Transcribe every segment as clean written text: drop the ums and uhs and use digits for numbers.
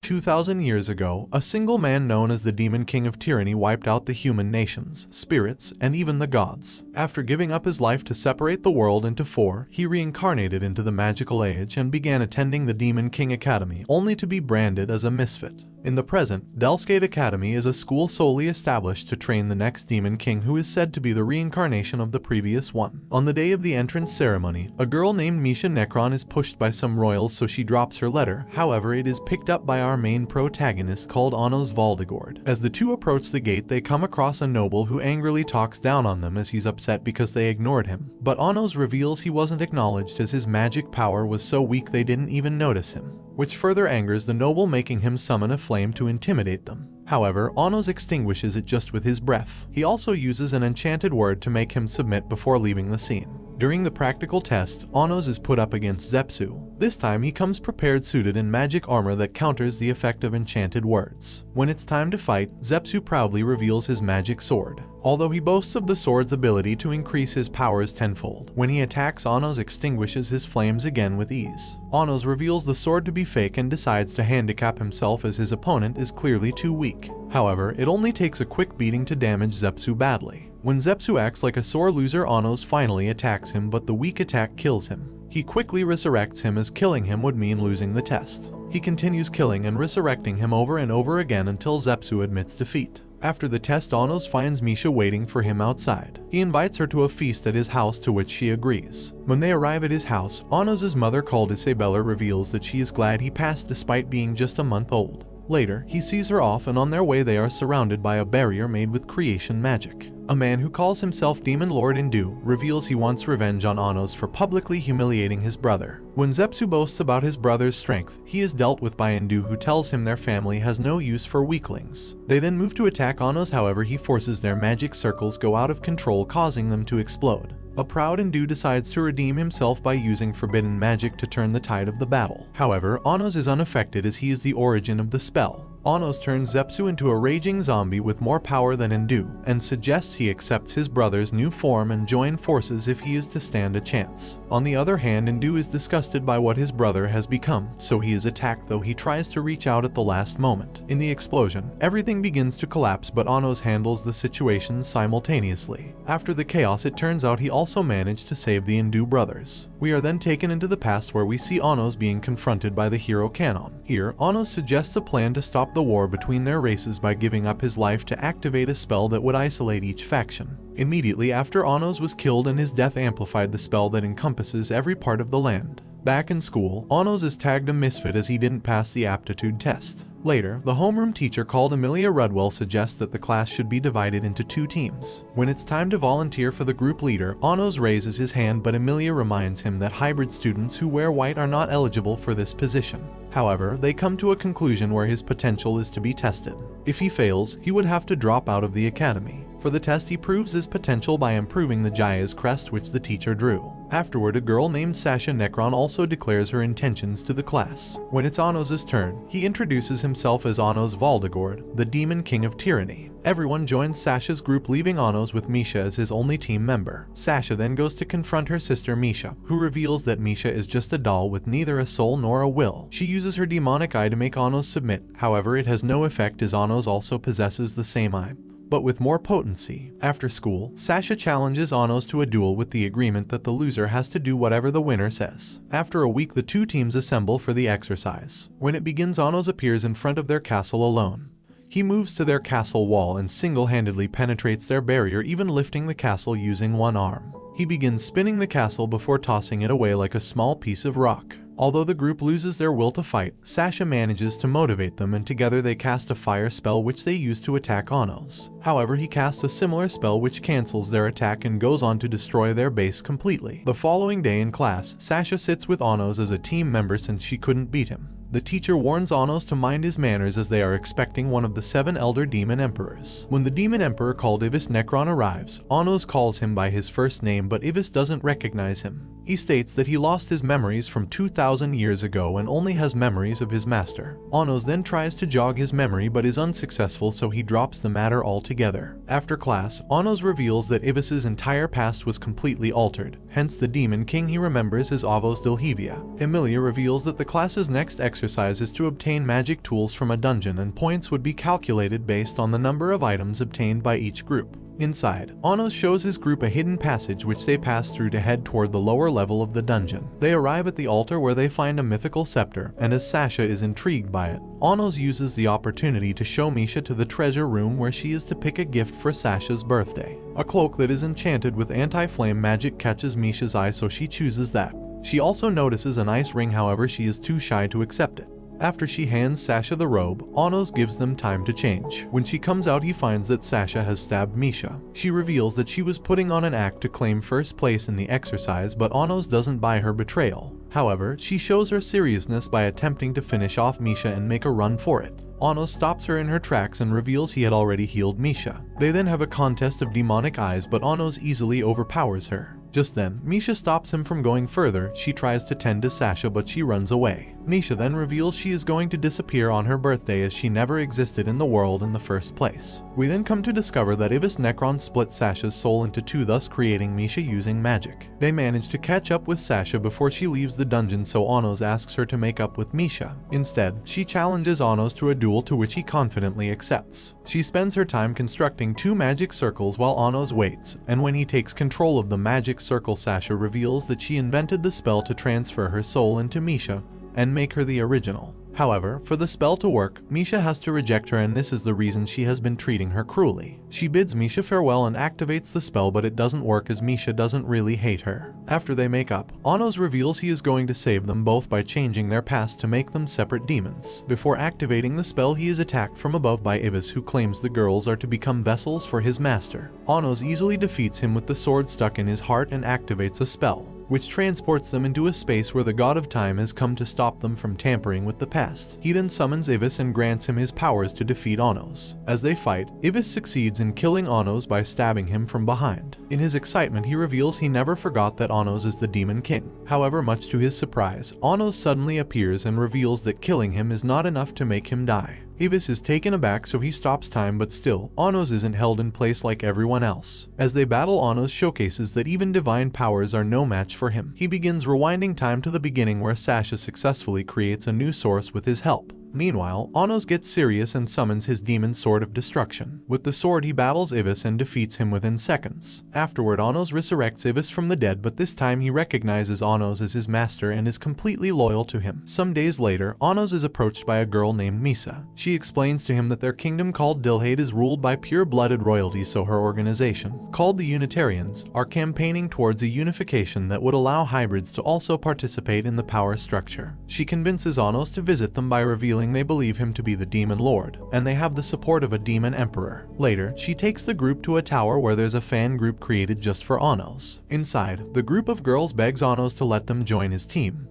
2,000 years ago, a single man known as the Demon King of Tyranny wiped out the human nations, spirits, and even the gods. After giving up his life to separate the world into four, he reincarnated into the magical age and began attending the Demon King Academy, only to be branded as a misfit. In the present, Delsgate Academy is a school solely established to train the next Demon King, who is said to be the reincarnation of the previous one. On the day of the entrance ceremony, a girl named Misha Necron is pushed by some royals, so she drops her letter. However, it is picked up by our main protagonist called Onos Valdegord. As the two approach the gate, they come across a noble who angrily talks down on them as he's upset because they ignored him. But Onos reveals he wasn't acknowledged as his magic power was so weak they didn't even notice him, which further angers the noble, making him summon a flame to intimidate them. However, Onos extinguishes it just with his breath. He also uses an enchanted word to make him submit before leaving the scene. During the practical test, Onos is put up against Zepsu. This time he comes prepared, suited in magic armor that counters the effect of enchanted words. When it's time to fight, Zepsu proudly reveals his magic sword. Although he boasts of the sword's ability to increase his powers tenfold, when he attacks, Onos extinguishes his flames again with ease. Onos reveals the sword to be fake and decides to handicap himself as his opponent is clearly too weak. However, it only takes a quick beating to damage Zepsu badly. When Zepsu acts like a sore loser, Onos finally attacks him, but the weak attack kills him. He quickly resurrects him, as killing him would mean losing the test. He continues killing and resurrecting him over and over again until Zepsu admits defeat. After the test, Onos finds Misha waiting for him outside. He invites her to a feast at his house, to which she agrees. When they arrive at his house, Onos' mother, called Isabella, reveals that she is glad he passed despite being just a month old. Later, he sees her off, and on their way they are surrounded by a barrier made with creation magic. A man who calls himself Demon Lord Indu reveals he wants revenge on Onos for publicly humiliating his brother. When Zepsu boasts about his brother's strength, he is dealt with by Indu, who tells him their family has no use for weaklings. They then move to attack Onos, however he forces their magic circles go out of control, causing them to explode. A proud Indu decides to redeem himself by using forbidden magic to turn the tide of the battle. However, Onos is unaffected as he is the origin of the spell. Onos turns Zepsu into a raging zombie with more power than Indu, and suggests he accepts his brother's new form and join forces if he is to stand a chance. On the other hand, Indu is disgusted by what his brother has become, so he is attacked, though he tries to reach out at the last moment. In the explosion, everything begins to collapse, but Onos handles the situation simultaneously. After the chaos, it turns out he also managed to save the Indu brothers. We are then taken into the past, where we see Onos being confronted by the hero Kanon. Here, Onos suggests a plan to stop the war between their races by giving up his life to activate a spell that would isolate each faction. Immediately after, Onos was killed, and his death amplified the spell that encompasses every part of the land. Back in school, Onos is tagged a misfit as he didn't pass the aptitude test. Later, the homeroom teacher called Amelia Rudwell suggests that the class should be divided into two teams. When it's time to volunteer for the group leader, Onos raises his hand, but Amelia reminds him that hybrid students who wear white are not eligible for this position. However, they come to a conclusion where his potential is to be tested. If he fails, he would have to drop out of the academy. For the test, he proves his potential by improving the Jaya's crest, which the teacher drew. Afterward, a girl named Sasha Necron also declares her intentions to the class. When it's Onos' turn, he introduces himself as Onos Valdegord, the Demon King of Tyranny. Everyone joins Sasha's group, leaving Onos with Misha as his only team member. Sasha then goes to confront her sister Misha, who reveals that Misha is just a doll with neither a soul nor a will. She uses her demonic eye to make Onos submit, however it has no effect as Onos also possesses the same eye, but with more potency. After school, Sasha challenges Onos to a duel with the agreement that the loser has to do whatever the winner says. After a week, the two teams assemble for the exercise. When it begins, Onos appears in front of their castle alone. He moves to their castle wall and single-handedly penetrates their barrier, even lifting the castle using one arm. He begins spinning the castle before tossing it away like a small piece of rock. Although the group loses their will to fight, Sasha manages to motivate them, and together they cast a fire spell which they use to attack Onos. However, he casts a similar spell which cancels their attack and goes on to destroy their base completely. The following day in class, Sasha sits with Onos as a team member since she couldn't beat him. The teacher warns Onos to mind his manners as they are expecting one of the 7 elder demon emperors. When the demon emperor called Ivis Necron arrives, Onos calls him by his first name, but Ivis doesn't recognize him. He states that he lost his memories from 2,000 years ago and only has memories of his master. Onos then tries to jog his memory but is unsuccessful, so he drops the matter altogether. After class, Onos reveals that Ivis's entire past was completely altered, hence the demon king he remembers is Avos Dilhevia. Emilia reveals that the class's next exercise is to obtain magic tools from a dungeon, and points would be calculated based on the number of items obtained by each group. Inside, Onos shows his group a hidden passage which they pass through to head toward the lower level of the dungeon. They arrive at the altar where they find a mythical scepter, and as Sasha is intrigued by it, Onos uses the opportunity to show Misha to the treasure room where she is to pick a gift for Sasha's birthday. A cloak that is enchanted with anti-flame magic catches Misha's eye, so she chooses that. She also notices a nice ring, however she is too shy to accept it. After she hands Sasha the robe, Onos gives them time to change. When she comes out, he finds that Sasha has stabbed Misha. She reveals that she was putting on an act to claim first place in the exercise, but Onos doesn't buy her betrayal. However, she shows her seriousness by attempting to finish off Misha and make a run for it. Onos stops her in her tracks and reveals he had already healed Misha. They then have a contest of demonic eyes, but Onos easily overpowers her. Just then, Misha stops him from going further. She tries to tend to Sasha, but she runs away. Misha then reveals she is going to disappear on her birthday, as she never existed in the world in the first place. We then come to discover that Ivis Necron split Sasha's soul into two, thus creating Misha using magic. They manage to catch up with Sasha before she leaves the dungeon, so Onos asks her to make up with Misha. Instead, she challenges Onos to a duel, to which he confidently accepts. She spends her time constructing two magic circles while Onos waits, and when he takes control of the magic circle, Sasha reveals that she invented the spell to transfer her soul into Misha and make her the original. However, for the spell to work, Misha has to reject her, and this is the reason she has been treating her cruelly. She bids Misha farewell and activates the spell, but it doesn't work as Misha doesn't really hate her. After they make up, Onos reveals he is going to save them both by changing their past to make them separate demons. Before activating the spell, he is attacked from above by Ivis, who claims the girls are to become vessels for his master. Onos easily defeats him with the sword stuck in his heart and activates a spell, which transports them into a space where the god of time has come to stop them from tampering with the past. He then summons Ivis and grants him his powers to defeat Onos. As they fight, Ivis succeeds in killing Onos by stabbing him from behind. In his excitement, he reveals he never forgot that Onos is the Demon King. However, much to his surprise, Onos suddenly appears and reveals that killing him is not enough to make him die. Ivis is taken aback, so he stops time, but still, Onos isn't held in place like everyone else. As they battle, Onos showcases that even divine powers are no match for him. He begins rewinding time to the beginning, where Sasha successfully creates a new source with his help. Meanwhile, Onos gets serious and summons his demon sword of destruction. With the sword, he battles Ivis and defeats him within seconds. Afterward, Onos resurrects Ivis from the dead, but this time he recognizes Onos as his master and is completely loyal to him. Some days later, Onos is approached by a girl named Misa. She explains to him that their kingdom called Dilhade is ruled by pure-blooded royalty, so her organization, called the Unitarians, are campaigning towards a unification that would allow hybrids to also participate in the power structure. She convinces Onos to visit them by revealing they believe him to be the Demon Lord, and they have the support of a Demon Emperor. Later, she takes the group to a tower where there's a fan group created just for Onos. Inside, the group of girls begs Onos to let them join his team.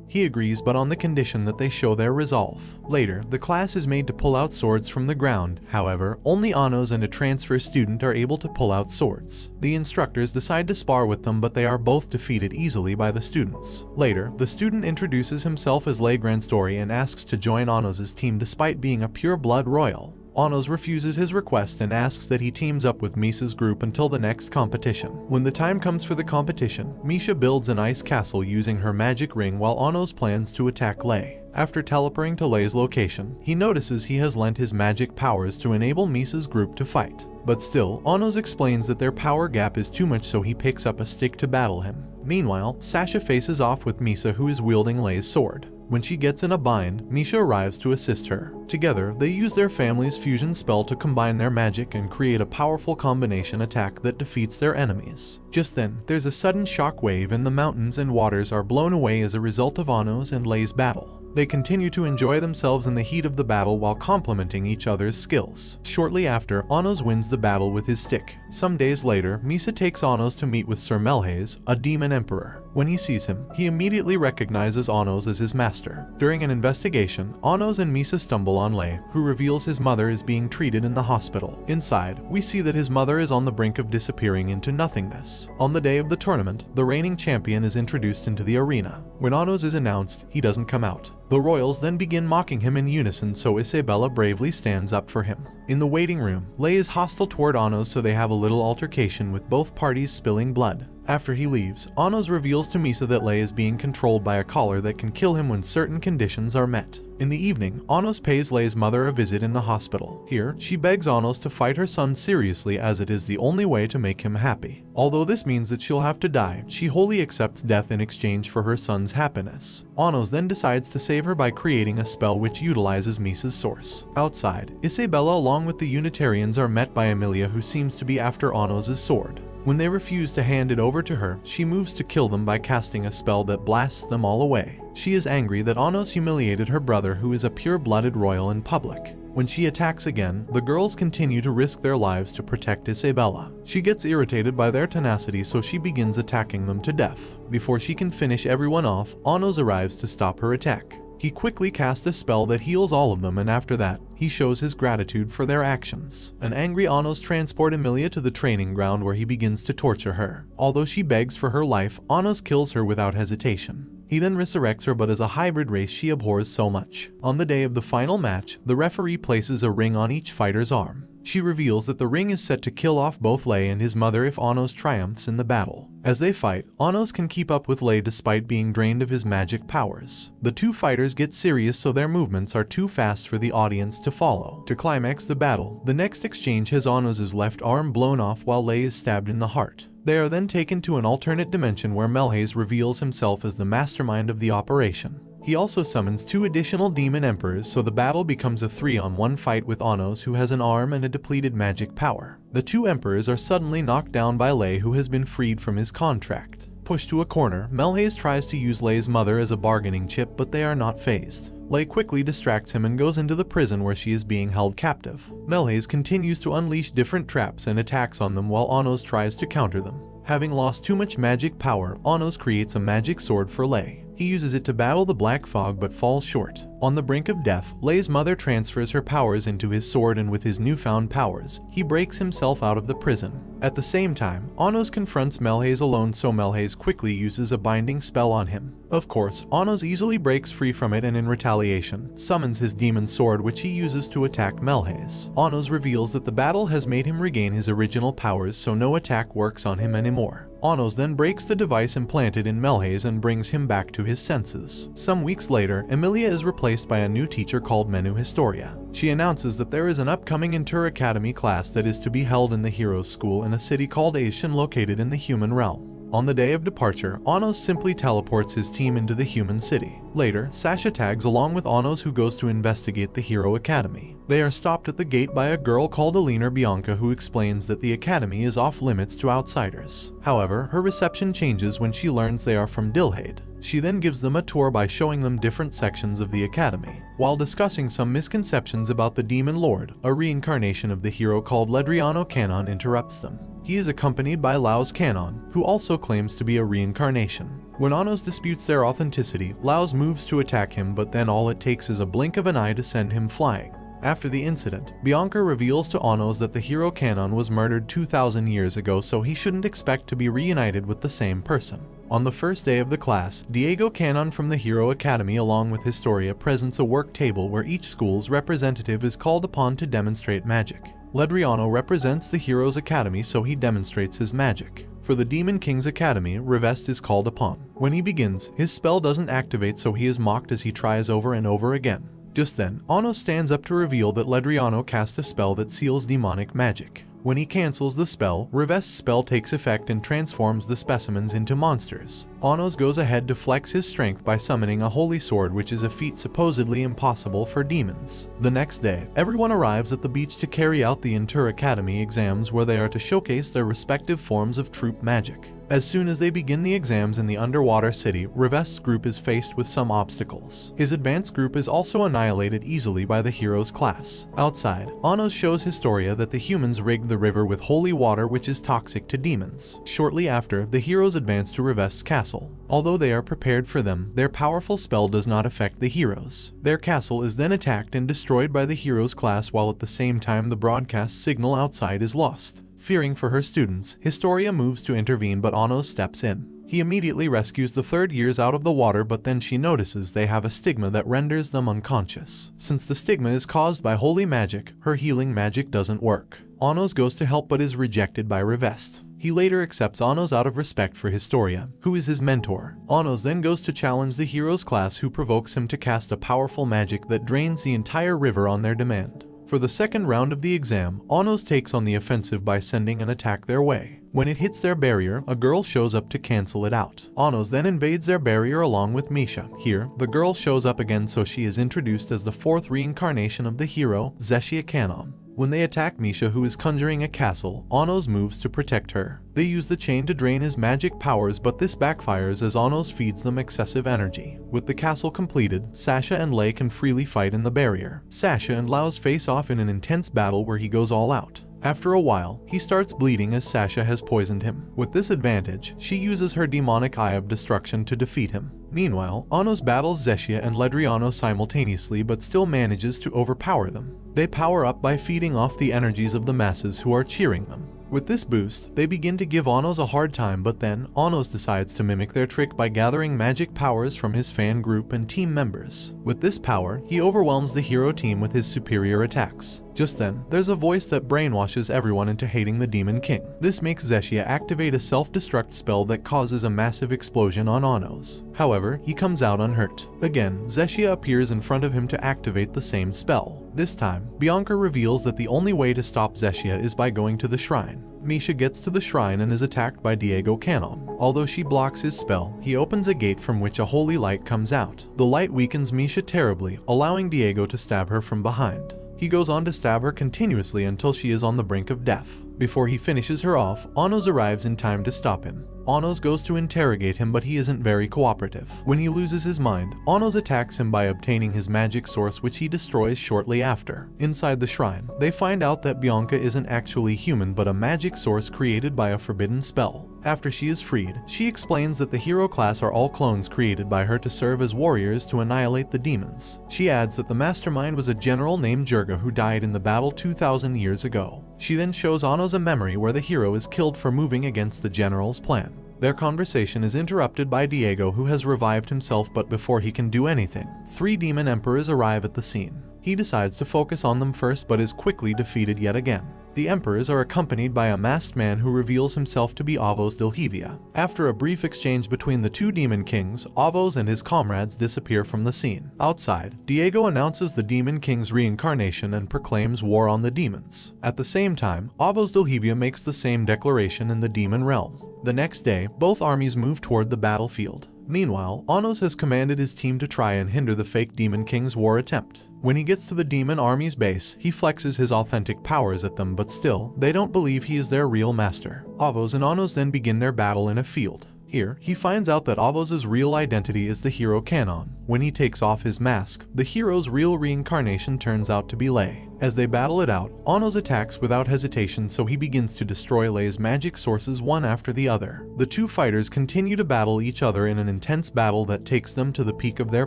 He agrees, but on the condition that they show their resolve. Later, the class is made to pull out swords from the ground. However, only Onos and a transfer student are able to pull out swords. The instructors decide to spar with them, but they are both defeated easily by the students. Later, the student introduces himself as Legrand Story and asks to join Onos' team despite being a pure-blood royal. Onos refuses his request and asks that he teams up with Misa's group until the next competition. When the time comes for the competition, Misha builds an ice castle using her magic ring, while Onos plans to attack Lei. After teleporting to Lei's location, he notices he has lent his magic powers to enable Misa's group to fight. But still, Onos explains that their power gap is too much, so he picks up a stick to battle him. Meanwhile, Sasha faces off with Misa, who is wielding Lei's sword. When she gets in a bind, Misha arrives to assist her. Together, they use their family's fusion spell to combine their magic and create a powerful combination attack that defeats their enemies. Just then, there's a sudden shock wave and the mountains and waters are blown away as a result of Onos and Lei's battle. They continue to enjoy themselves in the heat of the battle while complementing each other's skills. Shortly after, Onos wins the battle with his stick. Some days later, Misa takes Onos to meet with Sir Melhaze, a demon emperor. When he sees him, he immediately recognizes Onos as his master. During an investigation, Onos and Misa stumble on Lei, who reveals his mother is being treated in the hospital. Inside, we see that his mother is on the brink of disappearing into nothingness. On the day of the tournament, the reigning champion is introduced into the arena. When Onos is announced, he doesn't come out. The royals then begin mocking him in unison, so Isabella bravely stands up for him. In the waiting room, Lei is hostile toward Onos, so they have a little altercation with both parties spilling blood. After he leaves, Onos reveals to Misa that Lei is being controlled by a collar that can kill him when certain conditions are met. In the evening, Onos pays Lei's mother a visit in the hospital. Here, she begs Onos to fight her son seriously, as it is the only way to make him happy. Although this means that she'll have to die, she wholly accepts death in exchange for her son's happiness. Onos then decides to save her by creating a spell which utilizes Misa's source. Outside, Isabella along with the Unitarians are met by Emilia, who seems to be after Onos' sword. When they refuse to hand it over to her, she moves to kill them by casting a spell that blasts them all away. She is angry that Onos humiliated her brother, who is a pure-blooded royal, in public. When she attacks again, the girls continue to risk their lives to protect Isabella. She gets irritated by their tenacity, so she begins attacking them to death. Before she can finish everyone off, Onos arrives to stop her attack. He quickly casts a spell that heals all of them, and after that, he shows his gratitude for their actions. An angry Onos transports Emilia to the training ground, where he begins to torture her. Although she begs for her life, Onos kills her without hesitation. He then resurrects her, but as a hybrid race she abhors so much. On the day of the final match, the referee places a ring on each fighter's arm. She reveals that the ring is set to kill off both Lei and his mother if Onos triumphs in the battle. As they fight, Onos can keep up with Lei despite being drained of his magic powers. The two fighters get serious, so their movements are too fast for the audience to follow. To climax the battle, the next exchange has Onos' left arm blown off while Lei is stabbed in the heart. They are then taken to an alternate dimension where Melhaze reveals himself as the mastermind of the operation. He also summons 2 additional demon emperors, so the battle becomes a 3-on-1 fight with Onos, who has an arm and a depleted magic power. The 2 emperors are suddenly knocked down by Lei, who has been freed from his contract. Pushed to a corner, Melhaze tries to use Lei's mother as a bargaining chip, but they are not fazed. Lei quickly distracts him and goes into the prison where she is being held captive. Melhaze continues to unleash different traps and attacks on them while Onos tries to counter them. Having lost too much magic power, Onos creates a magic sword for Lei. He uses it to battle the black fog but falls short. On the brink of death, Lei's mother transfers her powers into his sword, and with his newfound powers, he breaks himself out of the prison. At the same time, Onos confronts Melhaze alone, so Melhaze quickly uses a binding spell on him. Of course, Onos easily breaks free from it and in retaliation, summons his demon sword, which he uses to attack Melhaze. Onos reveals that the battle has made him regain his original powers, so no attack works on him anymore. Onos then breaks the device implanted in Melhaze and brings him back to his senses. Some weeks later, Emilia is replaced by a new teacher called Menu Historia. She announces that there is an upcoming Inter Academy class that is to be held in the Heroes School in a city called Asian, located in the human realm. On the day of departure, Onos simply teleports his team into the human city. Later, Sasha tags along with Onos, who goes to investigate the Hero Academy. They are stopped at the gate by a girl called Alina Bianca, who explains that the academy is off limits to outsiders. However, her reception changes when she learns they are from Dilhade. She then gives them a tour by showing them different sections of the academy. While discussing some misconceptions about the Demon Lord, a reincarnation of the hero called Ledriano Canon interrupts them. He is accompanied by Laos Canon, who also claims to be a reincarnation. When Onos disputes their authenticity, Laos moves to attack him, but then all it takes is a blink of an eye to send him flying. After the incident, Bianca reveals to Onos that the hero Canon was murdered 2,000 years ago, so he shouldn't expect to be reunited with the same person. On the first day of the class, Diego Canon from the Hero Academy along with Historia presents a work table where each school's representative is called upon to demonstrate magic. Ledriano represents the Heroes Academy, so he demonstrates his magic. For the Demon King's Academy, Revest is called upon. When he begins, his spell doesn't activate, so he is mocked as he tries over and over again. Just then, Onos stands up to reveal that Ledriano cast a spell that seals demonic magic. When he cancels the spell, Revest's spell takes effect and transforms the specimens into monsters. Onos goes ahead to flex his strength by summoning a holy sword, which is a feat supposedly impossible for demons. The next day, everyone arrives at the beach to carry out the Inter Academy exams, where they are to showcase their respective forms of troop magic. As soon as they begin the exams in the underwater city, Revest's group is faced with some obstacles. His advanced group is also annihilated easily by the hero's class. Outside, Anos shows Historia that the humans rigged the river with holy water which is toxic to demons. Shortly after, the heroes advance to Revest's castle. Although they are prepared for them, their powerful spell does not affect the heroes. Their castle is then attacked and destroyed by the hero's class, while at the same time the broadcast signal outside is lost. Fearing for her students, Historia moves to intervene, but Anos steps in. He immediately rescues the third years out of the water, but then she notices they have a stigma that renders them unconscious. Since the stigma is caused by holy magic, her healing magic doesn't work. Anos goes to help but is rejected by Revest. He later accepts Anos out of respect for Historia, who is his mentor. Anos then goes to challenge the hero's class, who provokes him to cast a powerful magic that drains the entire river on their demand. For the second round of the exam, Anos takes on the offensive by sending an attack their way. When it hits their barrier, a girl shows up to cancel it out. Anos then invades their barrier along with Misha. Here, the girl shows up again, so she is introduced as the fourth reincarnation of the hero, Zeshia Kanon. When they attack Misha, who is conjuring a castle, Anos moves to protect her. They use the chain to drain his magic powers, but this backfires as Anos feeds them excessive energy. With the castle completed, Sasha and Lei can freely fight in the barrier. Sasha and Laos face off in an intense battle where he goes all out. After a while, he starts bleeding as Sasha has poisoned him. With this advantage, she uses her demonic eye of destruction to defeat him. Meanwhile, Anos battles Zeshia and Ledriano simultaneously, but still manages to overpower them. They power up by feeding off the energies of the masses who are cheering them. With this boost, they begin to give Anos a hard time, but then Anos decides to mimic their trick by gathering magic powers from his fan group and team members. With this power, he overwhelms the hero team with his superior attacks. Just then, there's a voice that brainwashes everyone into hating the Demon King. This makes Zeshia activate a self-destruct spell that causes a massive explosion on Anos. However, he comes out unhurt. Again, Zeshia appears in front of him to activate the same spell. This time, Bianca reveals that the only way to stop Zeshia is by going to the shrine. Misha gets to the shrine and is attacked by Diego Kanon. Although she blocks his spell, he opens a gate from which a holy light comes out. The light weakens Misha terribly, allowing Diego to stab her from behind. He goes on to stab her continuously until she is on the brink of death. Before he finishes her off, Anos arrives in time to stop him. Anos goes to interrogate him, but he isn't very cooperative. When he loses his mind, Anos attacks him by obtaining his magic source, which he destroys shortly after. Inside the shrine, they find out that Bianca isn't actually human but a magic source created by a forbidden spell. After she is freed, she explains that the hero class are all clones created by her to serve as warriors to annihilate the demons. She adds that the mastermind was a general named Jurga who died in the battle 2,000 years ago. She then shows Anos a memory where the hero is killed for moving against the general's plan. Their conversation is interrupted by Diego, who has revived himself, but before he can do anything, 3 demon emperors arrive at the scene. He decides to focus on them first but is quickly defeated yet again. The emperors are accompanied by a masked man who reveals himself to be Avos Dilhevia. After a brief exchange between the 2 demon kings, Avos and his comrades disappear from the scene. Outside, Diego announces the demon king's reincarnation and proclaims war on the demons. At the same time, Avos Dilhevia makes the same declaration in the demon realm. The next day, both armies move toward the battlefield. Meanwhile, Anos has commanded his team to try and hinder the fake Demon King's war attempt. When he gets to the demon army's base, he flexes his authentic powers at them, but still, they don't believe he is their real master. Avos and Anos then begin their battle in a field. Here, he finds out that Avos' real identity is the hero Kanon. When he takes off his mask, the hero's real reincarnation turns out to be Lei. As they battle it out, Anos attacks without hesitation, so he begins to destroy Lei's magic sources one after the other. The 2 fighters continue to battle each other in an intense battle that takes them to the peak of their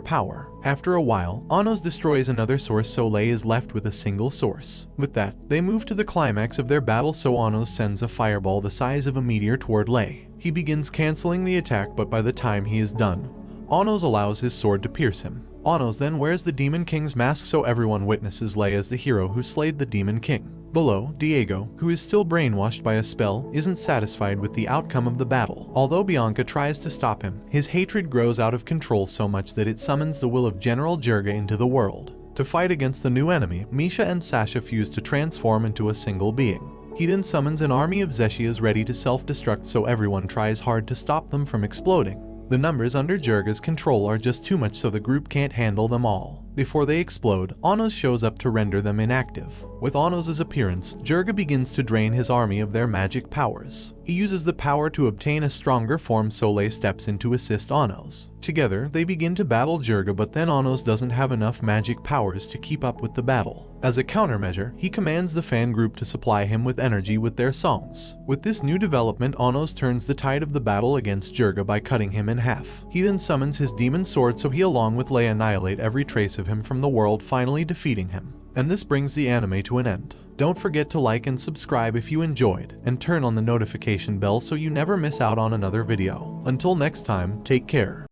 power. After a while, Anos destroys another source, so Lei is left with a single source. With that, they move to the climax of their battle, so Anos sends a fireball the size of a meteor toward Lei. He begins canceling the attack, but by the time he is done, Anos allows his sword to pierce him. Anos then wears the Demon King's mask so everyone witnesses Lei as the hero who slayed the Demon King. Below, Diego, who is still brainwashed by a spell, isn't satisfied with the outcome of the battle. Although Bianca tries to stop him, his hatred grows out of control so much that it summons the will of General Jurga into the world. To fight against the new enemy, Misha and Sasha fuse to transform into a single being. He then summons an army of Zeshias ready to self-destruct, so everyone tries hard to stop them from exploding. The numbers under Jurga's control are just too much, so the group can't handle them all. Before they explode, Anos shows up to render them inactive. With Anos' appearance, Jirga begins to drain his army of their magic powers. He uses the power to obtain a stronger form. Soleil steps in to assist Anos. Together, they begin to battle Jirga, but then Anos doesn't have enough magic powers to keep up with the battle. As a countermeasure, he commands the fan group to supply him with energy with their songs. With this new development, Anos turns the tide of the battle against Jirga by cutting him in half. He then summons his demon sword so he along with Lei annihilate every trace of him from the world, finally defeating him. And this brings the anime to an end. Don't forget to like and subscribe if you enjoyed, and turn on the notification bell so you never miss out on another video. Until next time, take care.